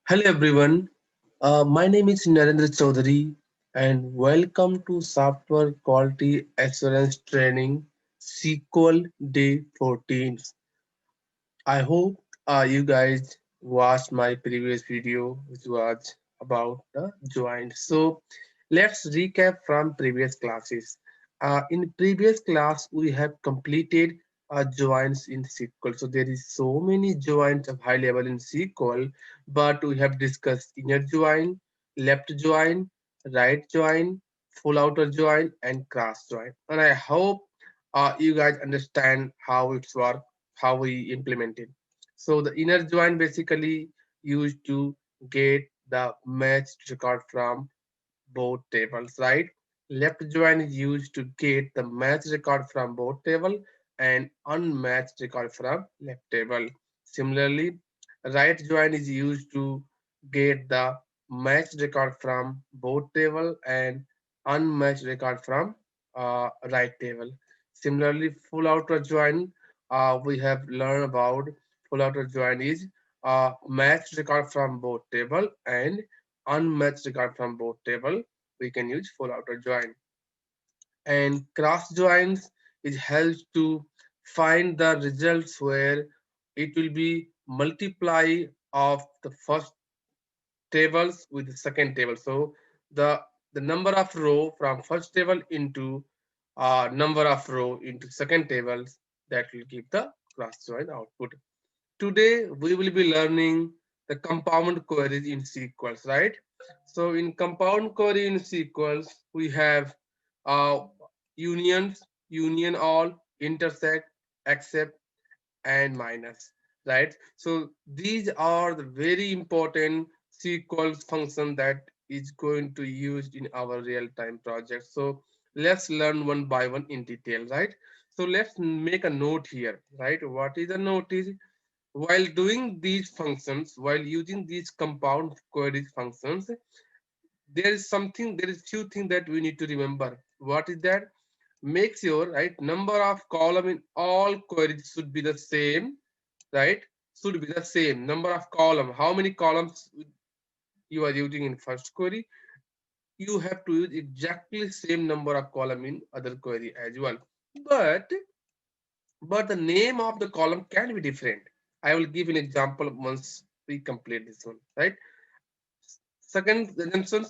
Hello everyone, my name is Narendra Chaudhary and welcome to Software Quality Assurance Training Sequel Day 14. I hope you guys watched my previous video which was about the joint. So let's recap from previous classes. In previous class we have completed joints in SQL. So there is so many joints of high level in SQL, but we have discussed inner join, left join, right join, full outer join, and cross join. And I hope you guys understand how it's work, how we implement it. So the inner join basically used to get the matched record from both tables, right? Left join is used to get the matched record from both table and unmatched record from left table. Similarly, right join is used to get the matched record from both table and unmatched record from right table. Similarly, full outer join, we have learned about full outer join is matched record from both table and unmatched record from both table. We can use full outer join. And cross joins is helps to find the results where it will be multiply of the first tables with the second table. So the the number of row from first table into number of row into second tables, that will give the cross join output. Today we will be learning the compound queries in SQLs, right? So in compound query in SQLs, we have uh, unions, union all, intersect, except, and minus, right? So these are the very important SQL function that is going to use in our real-time project. So let's learn one by one in detail, right? So let's make a note here, right? What is the note is while doing these functions, while using these compound queries functions, there is few things that we need to remember. What is that? Make sure, right, number of column in all queries should be the same, right? Should be the same number of column. How many columns you are using in first query? You have to use exactly same number of column in other query as well. But but the name of the column can be different. I will give an example once we complete this one, right? Second assumption,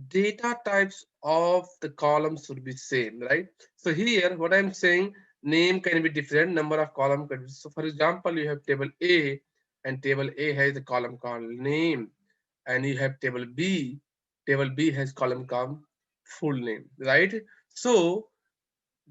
data types of the columns should be same, right? So here, what I'm saying, name can be different, number of column can be. So for example, you have table A, and table A has a column called name, and you have table B. Table B has column called full name, right? So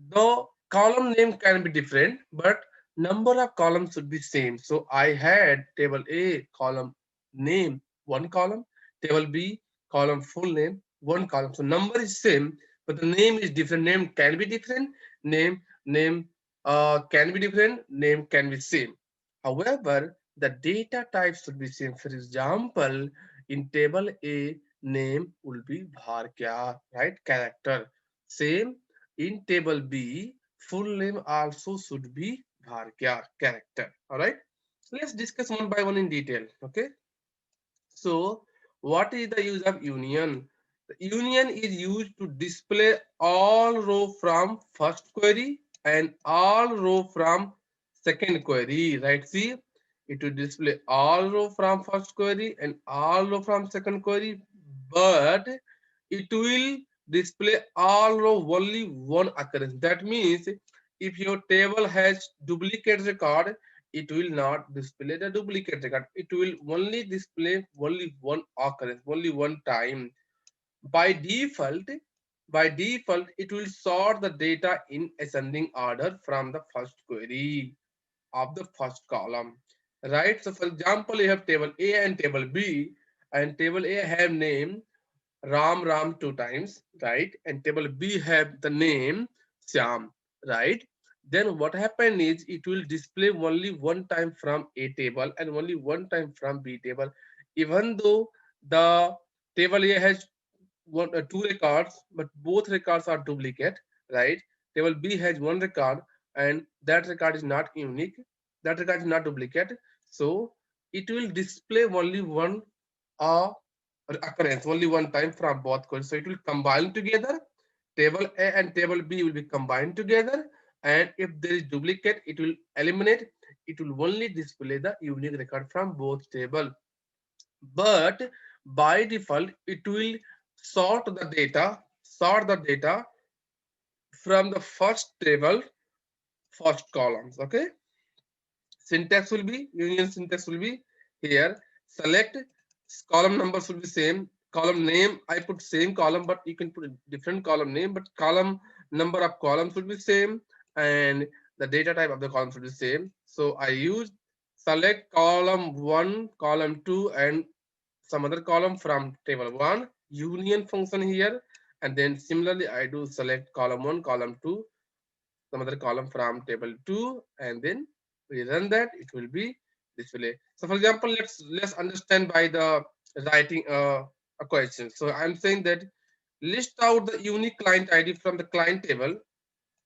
the column name can be different, but number of columns should be same. So I had table A column name one column, table B column full name one column. So number is same, but the name is different. Name can be different. Name can be different. Name can be same. However, the data type should be same. For example, in table A, name will be bhargya, right? Character. Same in table B, full name also should be Bhargya character. Alright. So let's discuss one by one in detail. Okay. So what is the use of union? The union is used to display all row from first query and all row from second query. Right. See, it will display all row from first query and all row from second query, but it will display all row only one occurrence. That means if your table has duplicate record, it will not display the duplicate record. It will only display only one occurrence, only one time. By default, it will sort the data in ascending order from the first query of the first column. Right? So for example, you have table A and table B, and table A have name Ram two times, right? And table B have the name Syam, right? Then what happen is it will display only one time from A table and only one time from B table, even though the table A has two records, but both records are duplicate, right? Table B has one record, and that record is not unique. That record is not duplicate, so it will display only one a occurrence only one time from both queries. So it will combine together. Table A and table B will be combined together. And if there is duplicate, it will eliminate. It will only display the unique record from both table. But by default, it will sort the data from the first table, first columns. Okay. Syntax will be union syntax will be here. Select column numbers will be same. Column name I put same column, but you can put a different column name, but column number of columns will be same, and the data type of the columns will be same. So I use select column 1, column 2, and some other column from table 1 union function here, and then similarly I do select column 1, column 2, some other column from table 2, and then we run that, it will be display. So for example, let's understand by the writing a question. So I'm saying that list out the unique client id from the client table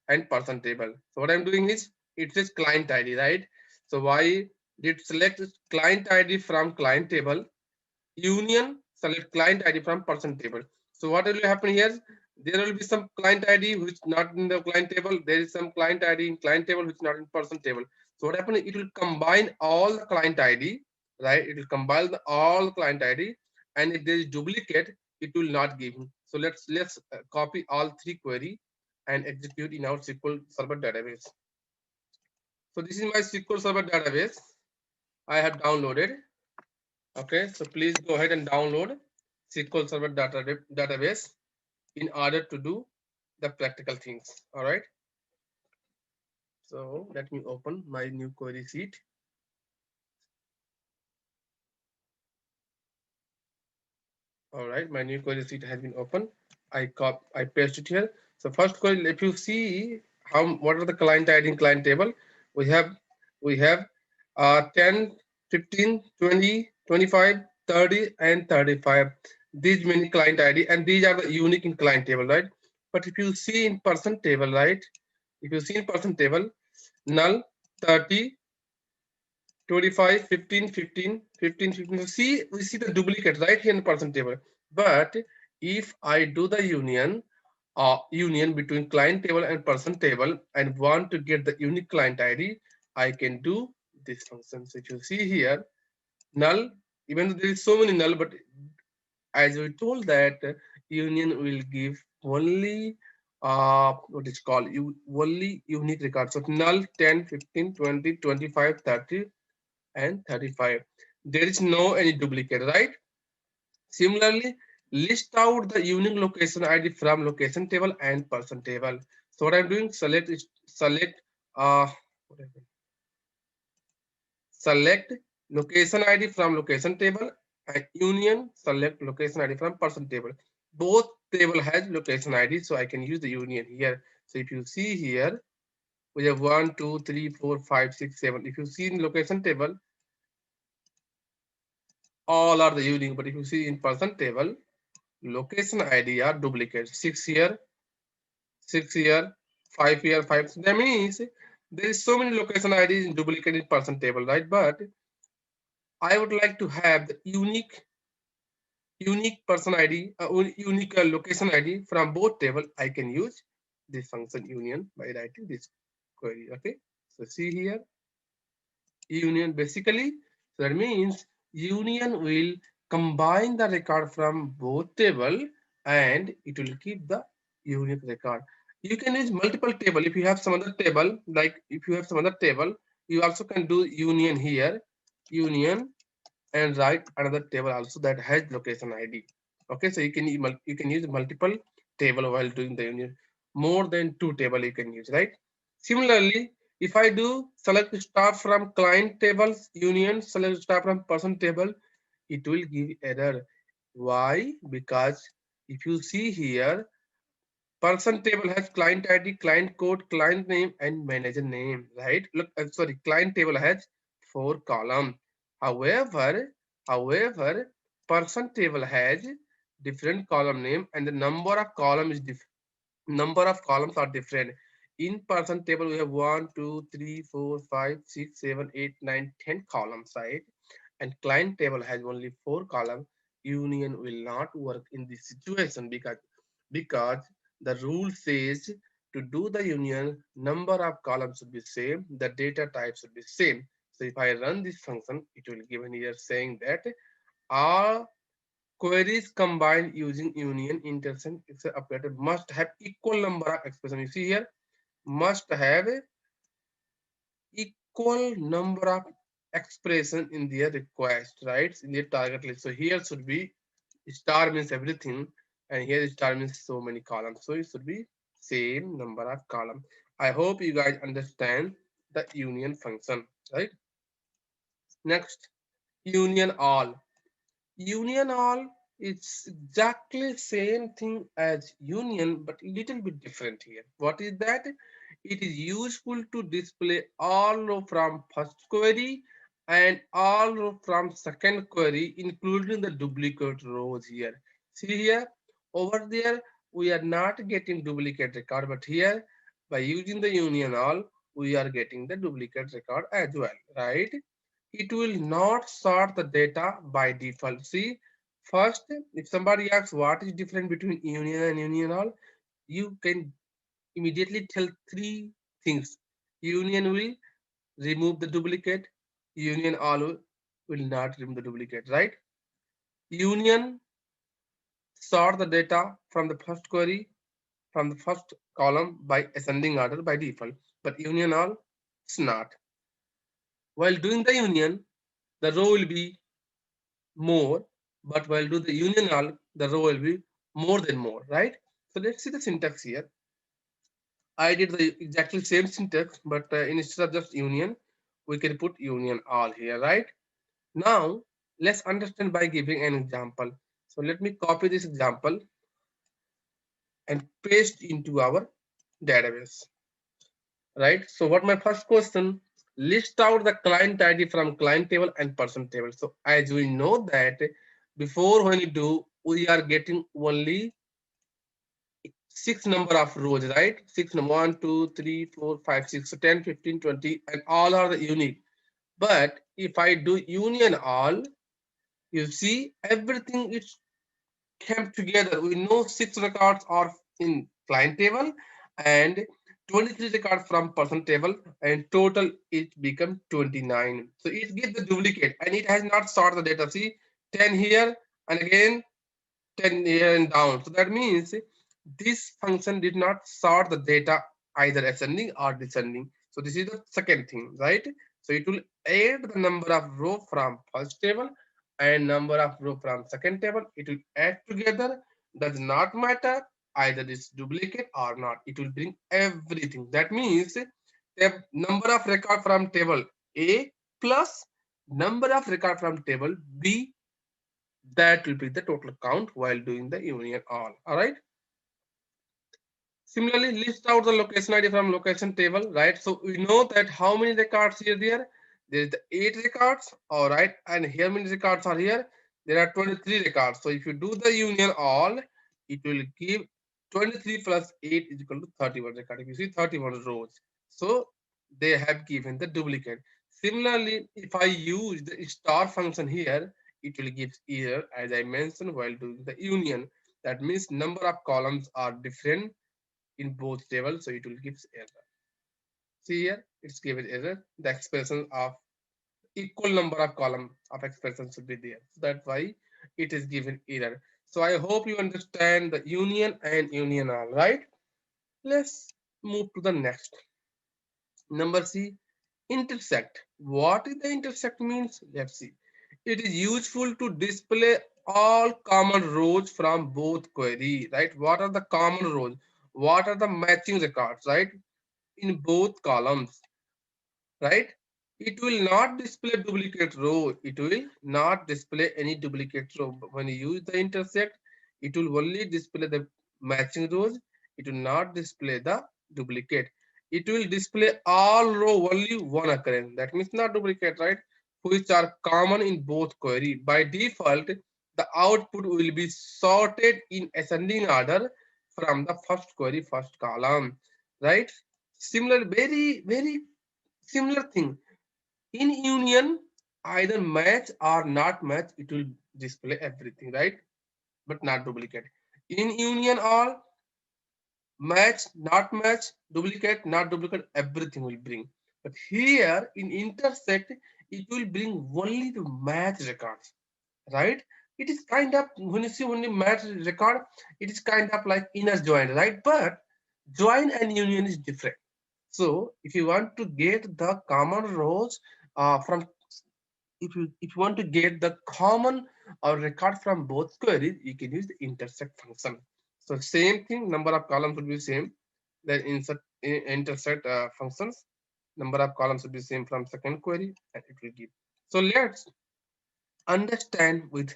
and person table. So what I'm doing is, it says client id, right? So why did select client id from client table, union select client id from person table. So what will happen here, there will be some client id which not in the client table, there is some client id in client table which not in person table. So what happens, it will combine all the client id, right? It will combine all client id, and if there is duplicate, it will not give him. So let's copy all three query and execute in our SQL Server database. So this is my SQL Server database I have downloaded. Okay, so please go ahead and download SQL Server database in order to do the practical things. All right. So let me open my new query sheet. All right, my new query sheet has been opened. I paste it here. So first query, if you see how what are the client ID in client table, we have we have 10, 15, 20, 25, 30, and 35. These many client ID, and these are the unique in client table, right? But if you see in person table, right? If you see in person table, null 30, 25, 15, 15, 15, 15. So see, we see the duplicate right here in the person table. But if I do the union between client table and person table and want to get the unique client ID, I can do this function. So if you see here, null, even though there is so many null, but as we told that union will give only what is called only unique record. So null 10, 15, 20, 25, 30, and 35. There is no any duplicate, right? Similarly, list out the unique location ID from location table and person table. So what I'm doing, select uh select location ID from location table and union select location ID from person table. Both table has location ID, so I can use the union here. So if you see here, we have 1, 2, 3, 4, 5, 6, 7. If you see in location table, all are the unique, but if you see in person table, location ID are duplicate. 6 here, 6 here, 5 here, 5. So that means there is so many location IDs in duplicate in person table, right? But I would like to have the unique person ID, unique location ID from both table. I can use this function union by writing this query. Okay. So see here, union basically, so that means union will combine the record from both table and it will keep the unique record. You can use multiple table. If you have some other table, like if you have some other table, you also can do union here, union, and write another table also that has location ID. Okay, so you can use multiple table while doing the union. More than two table you can use, right? Similarly, if I do select star from client tables union select star from person table, it will give error. Why? Because if you see here, person table has client ID, client code, client name, and manager name, right? Look, sorry, client table has 4 column. However, person table has different column name and the number of column is different. Number of columns are different. In person table, we have 1, 2, 3, 4, 5, 6, 7, 8, 9, 10 columns, right? And client table has only 4 columns. union will not work in this situation because the rule says to do the union, number of columns should be same, the data type should be same. So if I run this function, it will give an error saying that all queries combined using union intersection operator must have equal number of expression. You see here, must have equal number of expression in their request, right? In their target list. So here should be star means everything, and here star means so many columns. So it should be same number of column. I hope you guys understand the union function, right? Next, union all. Union all is exactly same thing as union, but little bit different here. What is that? It is useful to display all row from first query and all row from second query, including the duplicate rows here. See here, over there, we are not getting duplicate record, but here, by using the union all, we are getting the duplicate record as well, right? It will not sort the data by default. See, first, if somebody asks what is different between union and union all, you can immediately tell three things. Union will remove the duplicate. Union all will not remove the duplicate, right? Union sort the data from the first query from the first column by ascending order by default, but union all it's not. While doing the union, the row will be more, but while do the union all, the row will be more than more, right? So let's see the syntax here. I did the exactly same syntax, but instead of just union, we can put union all here, right? Now, let's understand by giving an example. So let me copy this example and paste into our database, right? So what my first question, list out the client ID from client table and person table. So as we know that before when you do, we are getting only six number of rows, right? Six, 1, 2, 3, 4, 5, 6, so 10, 15, 20, and all are the unique. But if I do union all, you see everything is came together. We know six records are in client table and 23 records from person table, and total it become 29. So it gives the duplicate and it has not sorted the data. See, 10 here and again 10 here and down. So that means this function did not sort the data either ascending or descending. So this is the second thing, right? So it will add the number of row from first table and number of row from second table. It will add together. Does not matter either this duplicate or not. It will bring everything. That means the number of record from table A plus number of record from table B, that will be the total count while doing the union all right. Similarly, list out the location ID from location table, right? So we know that how many records here there is the 8 records, all right, and here many records are here, there are 23 records. So if you do the union all, it will give 23 plus 8 is equal to 31 record. If you see 31 rows, so they have given the duplicate. Similarly, if I use the star function here, it will give error as I mentioned while doing the union. That means number of columns are different in both tables, so it will give error. See here, it's given error. The expression of equal number of column of expression should be there. So that's why it is given error. So I hope you understand the union and union all, right? Let's move to the next. Number C, intersect. What is the intersect means? Let's see. It is useful to display all common rows from both query, right? What are the common rows? What are the matching records, right? In both columns, right? It will not display duplicate row. It will not display any duplicate row. But when you use the intersect, it will only display the matching rows. It will not display the duplicate. It will display all row only one occurrence. That means not duplicate, right? Which are common in both query. By default, the output will be sorted in ascending order from the first query, first column, right? Similar, very similar thing in union, either match or not match, it will display everything, right? But not duplicate. In union all, match, not match, duplicate, not duplicate, everything will bring. But here in intersect, it will bring only the match records, right? It is kind of, when you see only match record, it is kind of like inner join, right? But join and union is different. So if you want to get the common rows from, if you want to get the common record from both queries, you can use the intersect function. So same thing, number of columns will be same. Then insert intersect functions, number of columns will be same from second query, and it will give. So let's understand with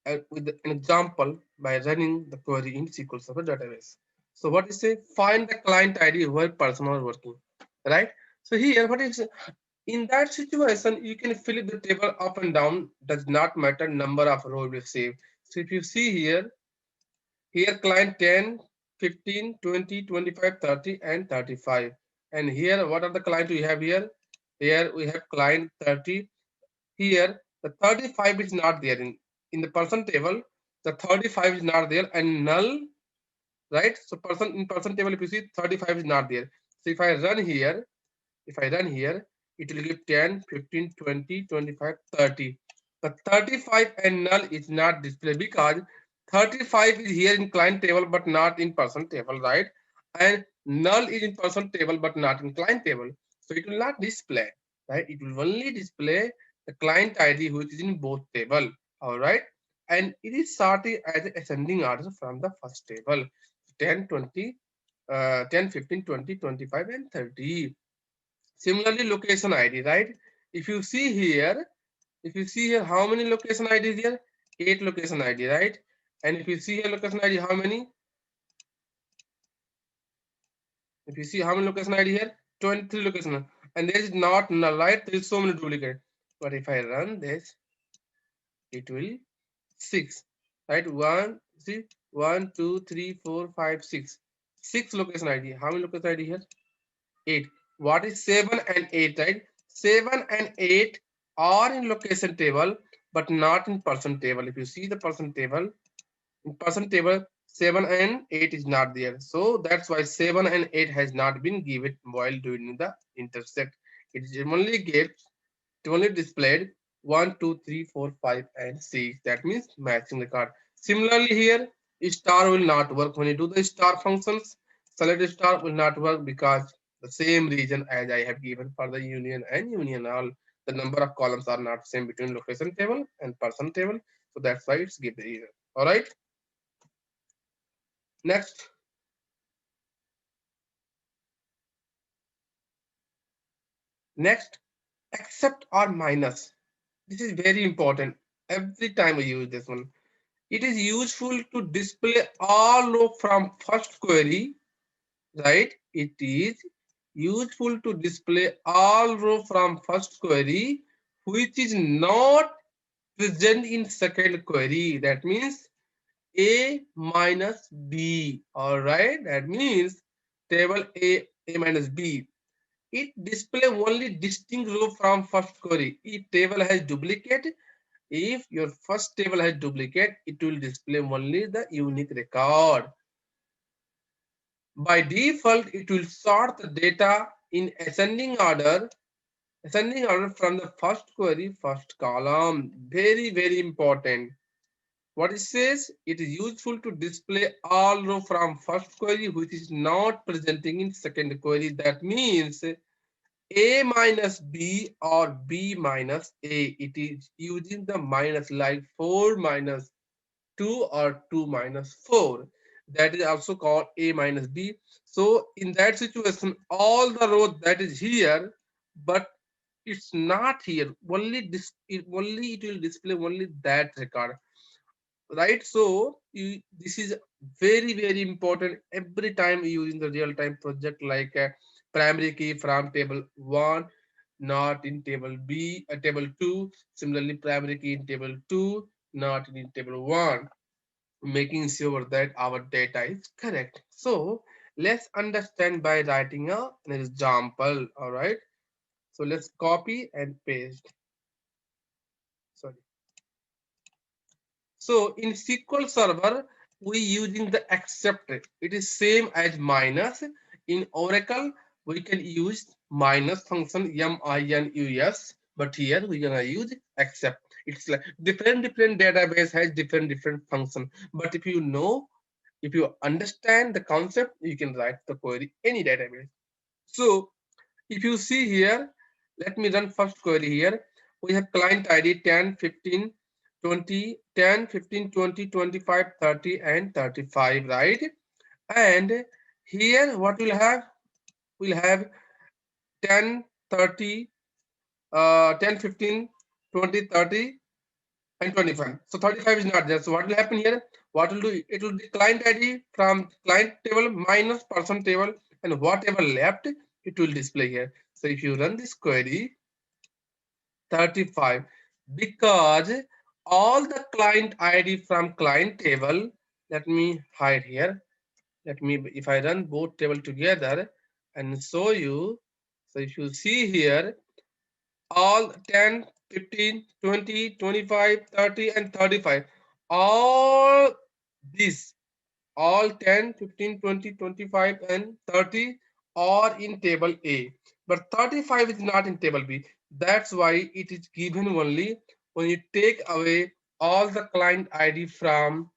an example by running the query in SQL Server database. So what is say? Find the client ID where person are working, right? So here, what is in that situation? You can fill the table up and down. Does not matter. Number of rows will save. So if you see here client 10, 15, 20, 25, 30, and 35. And here, what are the clients we have here? Here we have client 30. Here, the 35 is not there in the person table. The 35 is not there and null, right? So person in person table, if you see 35 is not there. So if I run here, it will give 10, 15, 20, 25, 30. The 35 and null is not displayed because 35 is here in client table but not in person table, right? And null is in person table but not in client table. So it will not display, right? It will only display the client ID which is in both table, all right? And it is sorted as ascending order from the first table. 10, 20, 10, 15, 20, 25, and 30. Similarly, location ID, right? If you see here, how many location IDs here? 8 location ID, right? And if you see here location ID, how many? If you see how many location ID here? 23 location. And there is not null, right? There is so many duplicate. But if I run this, it will 6, right? See, 1, 2, 3, 4, 5, 6. 6 location ID. How many location ID here? 8. What is 7 and 8, right? 7 and 8 are in location table but not in person table. If you see the person table, in person table 7 and 8 is not there. So that's why 7 and 8 has not been given while doing the intersect. It is only displayed 1, 2, 3, 4, 5, and 6. That means matching the card. Similarly here, star will not work. When you do the star functions, select star will not work because the same reason as I have given for the union and union all. The number of columns are not same between location table and person table. So that's why it's given here. All right. Next, next, except or minus. This is very important. Every time we use this one. It is useful to display all row from first query, right? It is useful to display all row from first query which is not present in second query. That means A minus B. All right. That means table A minus B. It display only distinct row from first query. If table has duplicate, if your first table has duplicate, it will display only the unique record. By default, it will sort the data in ascending order from the first query, first column. Very, very important. What it says, it is useful to display all row from first query which is not presenting in second query. That means A minus B or B minus A. It is using the minus like 4 minus 2 or 2 minus 4. That is also called A minus B. So in that situation, all the rows that is here, but it's not here. Only it will display only that record, right? So this is very very important every time you use in the real time project like primary key from table 1 not in table B, table 2. Similarly, primary key in table 2 not in table 1, making sure that our data is correct. So let's understand by writing an example. All right. So let's copy and paste. Sorry. So in SQL Server, we using the except. It is same as minus. In Oracle, we can use minus function minus, but here we gonna use except. It's like different database has different function. But if you know, if you understand the concept, you can write the query any database. So if you see here, let me run first query here. We have client ID 10, 15, 20, 10, 15, 20, 25, 30, and 35, right? And here what we'll have? We'll have 10, 30, 10, 15, 20, 30, and 25. So 35 is not there. So what will happen here? What will do? It will be client ID from client table minus person table, and whatever left, it will display here. So if you run this query, 35, because all the client ID from client table, let me hide here. Let me, if I run both table together and show you, so if you see here, all 10, 15, 20, 25, 30, and 35, all these, all 10, 15, 20, 25, and 30 are in table A, but 35 is not in table B. That's why it is given only when you take away all the client ID from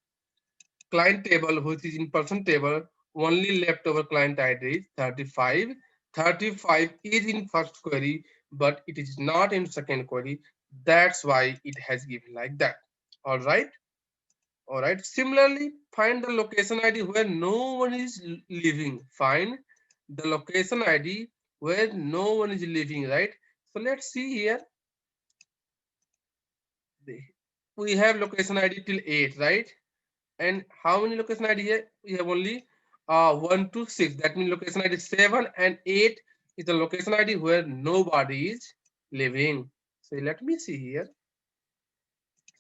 client table, which is in person table, only leftover client ID is 35. 35 is in first query, but it is not in second query. That's why it has given like that. All right. All right. Similarly, find the location ID where no one is living. Find the location ID where no one is living, right? So let's see here. We have location ID till 8, right? And how many location ID here? We have only 1 to 6. That means location ID 7 and 8 is the location ID where nobody is living. So let me see here.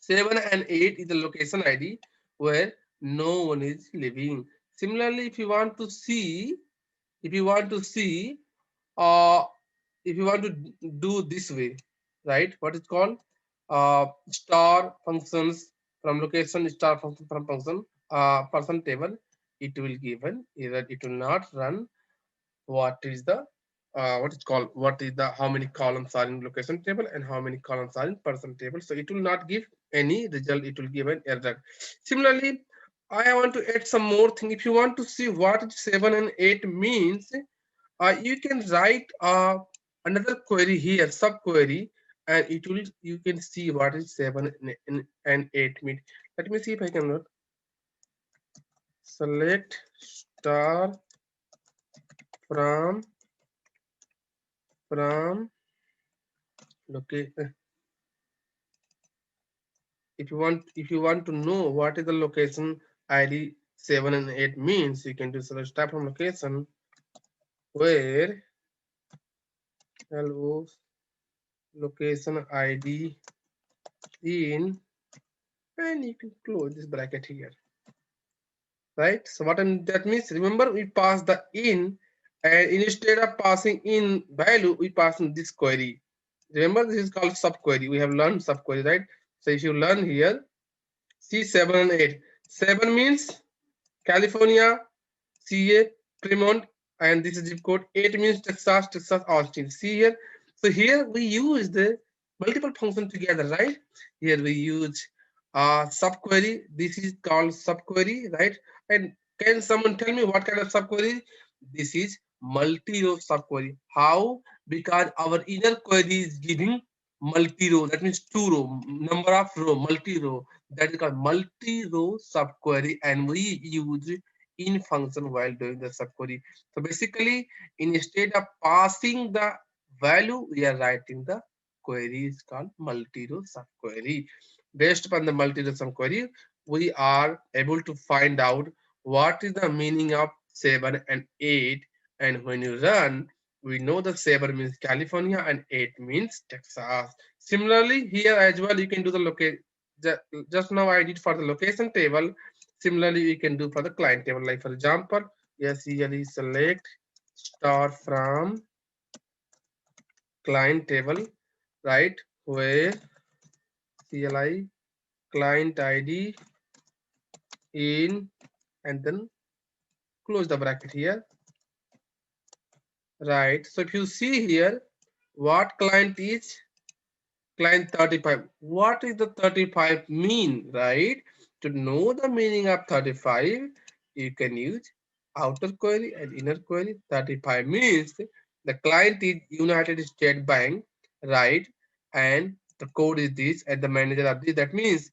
7 and 8 is the location ID where no one is living. Similarly, if you want to see, if you want to see, uh, if you want to do this way, right? What is called star functions from location, star function from function, person table. It will given either it will not run what is the what is called, what is the, how many columns are in location table and how many columns are in person table. So it will not give any result, it will give an error. Similarly, I want to add some more thing. If you want to see what 7 and 8 means, you can write another query here, sub query, and it will, you can see what is 7 and 8 mean. Let me see if I can look. Select star from location. If you want to know what is the location ID 7 and 8 means, you can do select star from location where hello location ID in, and you can close this bracket here, right? So that means, remember we pass the in, and instead of passing in value, we pass in this query. Remember, this is called subquery. We have learned subquery, right? So if you learn here, see 7 and 8. 7 means California, CA, Fremont, and this is zip code. 8 means Texas, Texas, Austin. See here. So here we use the multiple functions together, right? Here we use subquery. This is called subquery, right? And can someone tell me what kind of subquery? This is multi-row subquery. How? Because our inner query is giving multi-row. That means two row, number of row, multi-row. That is called multi-row subquery, and we use in function while doing the subquery. So basically, instead of passing the value, we are writing the query is called multi-row subquery. Based upon the multi-row subquery, we are able to find out what is the meaning of 7 and 8. And when you run, we know the 7 means California and 8 means Texas. Similarly, here as well, you can do the location. Just now I did for the location table. Similarly, we can do for the client table. Like for example, yes, here select star from client table, right? Where CLI client ID in, and then close the bracket here, right? So if you see here, what client is client 35. What is the 35 mean, right? To know the meaning of 35, you can use outer query and inner query. 35 means the client is United States Bank, right? And the code is this and the manager of this. That means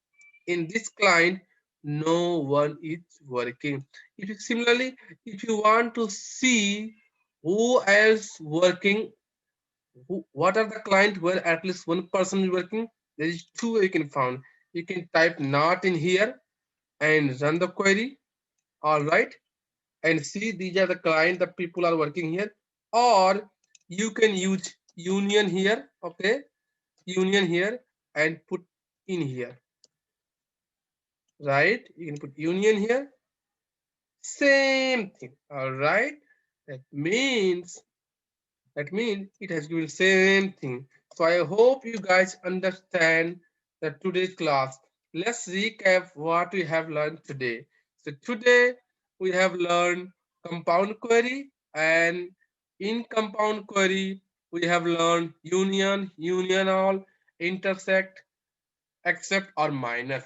in this client, no one is working. If you, similarly, if you want to see who else working, what are the client where at least one person is working, there is two way you can found. You can type not in here and run the query, all right, and see these are the client the people are working here, or you can use union here, okay, union here, and put in here, right, you can put union here, same thing, all right. that means that means it has given same thing. So I hope you guys understand that today's class. Let's recap what we have learned today. So today we have learned compound query, and in compound query we have learned union, union all, intersect, except or minus.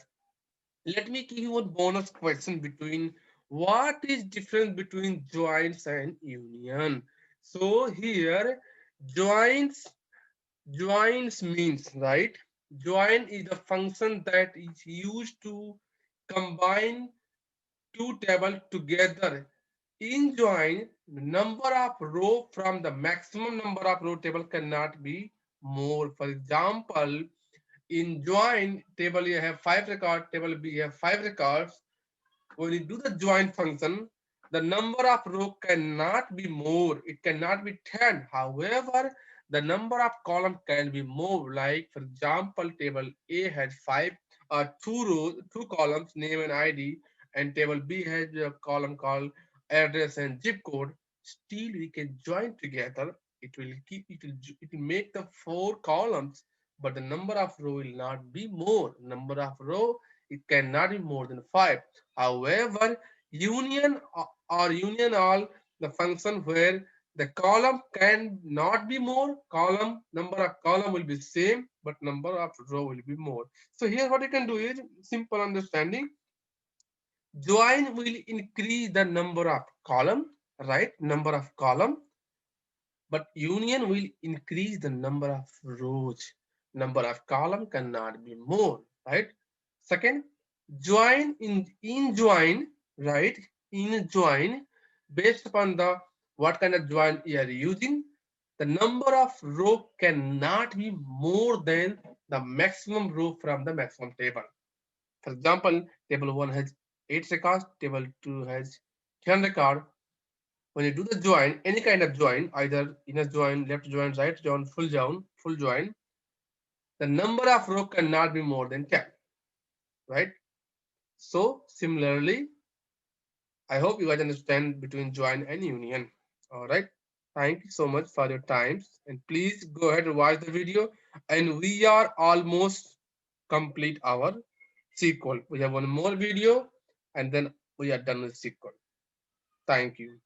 Let me give you one bonus question between what is difference between joins and union. So here joins joins means, right, join is the function that is used to combine two tables together. In join, the number of row from the maximum number of row table cannot be more. For example, in join table you have 5 records, table B you have 5 records. When you do the join function, the number of row cannot be more. It cannot be 10. However, the number of column can be more. Like for example, table A has two rows, two columns, name and ID, and table B has a column called address and zip code. Still, we can join together. It will make the 4 columns, but the number of row will not be more. Number of row, it cannot be more than 5. However, union or union all, the function where the column can not be more, column number of column will be same, but number of row will be more. So here what you can do is simple understanding. Join will increase the number of column, right? Number of column, but union will increase the number of rows. Number of column cannot be more, right? Second, join in join, right? In join, based upon the what kind of join you are using, the number of row cannot be more than the maximum row from the maximum table. For example, table 1 has 8 records, table 2 has 10 records. When you do the join, any kind of join, either inner join, left join, right join, full join, the number of row cannot be more than 10, right? So similarly, I hope you guys understand between join and union. All right. Thank you so much for your time, and please go ahead and watch the video. And we are almost complete our SQL. We have one more video, and then we are done with SQL. Thank you.